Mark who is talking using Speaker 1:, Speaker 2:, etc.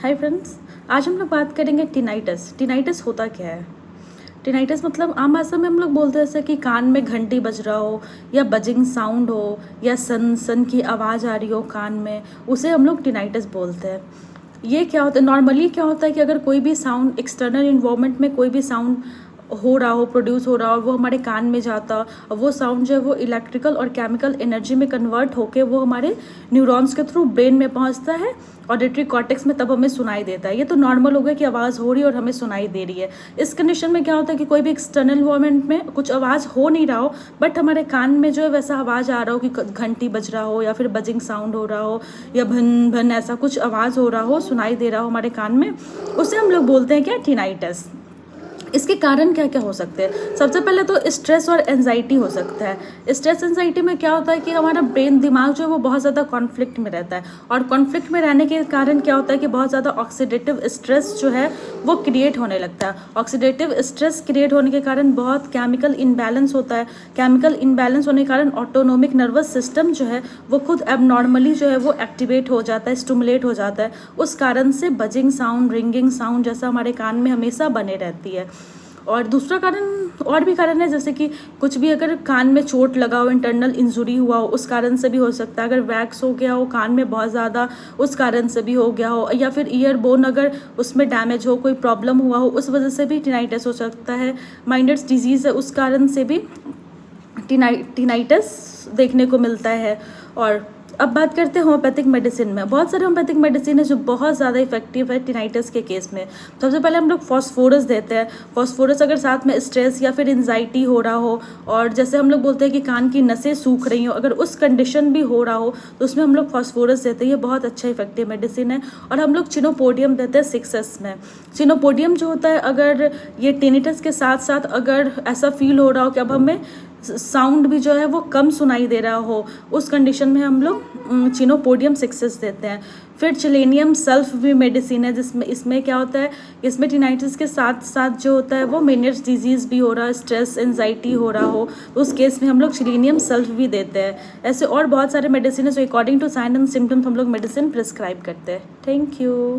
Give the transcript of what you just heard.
Speaker 1: Hi friends, आज हम लोग बात करेंगे टिनाइटस। टिनाइटस होता क्या है? टिनाइटस मतलब आम भाषा में हम लोग बोलते हैं जैसे कि कान में घंटी बज रहा हो या बजिंग साउंड हो या सन सन की आवाज़ आ रही हो कान में, उसे हम लोग टिनाइटस बोलते हैं। ये क्या होता है, नॉर्मली क्या होता है कि अगर कोई भी साउंड एक्सटर्नल इन्वायरमेंट में कोई भी साउंड हो रहा हो, प्रोड्यूस हो रहा हो, वो हमारे कान में जाता, और वो साउंड जो है वो इलेक्ट्रिकल और केमिकल एनर्जी में कन्वर्ट होके वो हमारे न्यूरॉन्स के थ्रू ब्रेन में पहुंचता है, ऑडिटरी कॉर्टेक्स में, तब हमें सुनाई देता है। ये तो नॉर्मल हो गया कि आवाज़ हो रही है और हमें सुनाई दे रही है। इस कंडीशन में क्या होता है कि कोई भी एक्सटर्नल इन्वायरमेंट में कुछ आवाज़ हो नहीं रहा हो, बट हमारे कान में जो है वैसा आवाज़ आ रहा हो कि घंटी बज रहा हो या फिर बजिंग साउंड हो रहा हो या भन भन ऐसा कुछ आवाज़ हो रहा हो, सुनाई दे रहा हो हमारे कान में, उसे हम लोग बोलते हैं क्या? टिनाइटस। इसके कारण क्या क्या हो सकते हैं? सबसे पहले तो स्ट्रेस और एंजाइटी हो सकता है। स्ट्रेस एंजाइटी में क्या होता है कि हमारा ब्रेन, दिमाग जो है वो बहुत ज़्यादा कॉन्फ्लिक्ट में रहता है, और कॉन्फ्लिक्ट में रहने के कारण क्या होता है कि बहुत ज़्यादा ऑक्सीडेटिव स्ट्रेस जो है वो क्रिएट होने लगता है। ऑक्सीडेटिव स्ट्रेस क्रिएट होने के कारण बहुत केमिकल इनबैलेंस होता है। केमिकल इनबैलेंस होने के कारण ऑटोनोमिक नर्वस सिस्टम जो है वो खुद एबनॉर्मली जो है वो एक्टिवेट हो जाता है, स्टिमुलेट हो जाता है। उस कारण से बजिंग साउंड, रिंगिंग साउंड जैसा हमारे कान में हमेशा बने रहती है। और दूसरा कारण, और भी कारण है, जैसे कि कुछ भी अगर कान में चोट लगा हो, इंटरनल इंजुरी हुआ हो, उस कारण से भी हो सकता है। अगर वैक्स हो गया हो कान में बहुत ज़्यादा, उस कारण से भी हो गया हो, या फिर ईयर बोन अगर उसमें डैमेज हो, कोई प्रॉब्लम हुआ हो, उस वजह से भी टिनाइटस हो सकता है। माइंडर्स डिजीज़ है, उस कारण से भी टिनाइटस देखने को मिलता है। और अब बात करते हैं होम्योपैथिक मेडिसिन में। बहुत सारे होम्योपैथिक मेडिसिन है जो बहुत ज़्यादा इफेक्टिव है टिनाइटस के केस में। सबसे पहले हम लोग फॉस्फोरस देते हैं। फॉस्फोरस अगर साथ में स्ट्रेस या फिर एंजाइटी हो रहा हो, और जैसे हम लोग बोलते हैं कि कान की नसें सूख रही हो, अगर उस कंडीशन भी हो रहा हो तो उसमें हम लोग फॉस्फोरस देते हैं। ये बहुत अच्छा इफेक्टिव मेडिसिन है। और हम लोग चिनोपोडियम देते हैं 6S में। चिनोपोडियम जो होता है, अगर ये टिनाइटस के साथ साथ अगर ऐसा फील हो रहा हो कि अब हमें साउंड भी जो है वो कम सुनाई दे रहा हो, उस कंडीशन में हम लोग चिनोपोडियम 6S देते हैं। फिर चिलेनियम सल्फ भी मेडिसिन है, जिसमें इसमें क्या होता है, इसमें टिनाइटिस के साथ साथ जो होता है वो मेनियर्स डिजीज़ भी हो रहा है, स्ट्रेस एंजाइटी हो रहा हो, तो उस केस में हम लोग चिलेनियम सल्फ भी देते हैं। ऐसे और बहुत सारे मेडिसिन है जो according to sign and symptoms हम लोग मेडिसिन प्रिस्क्राइब करते हैं। Thank you.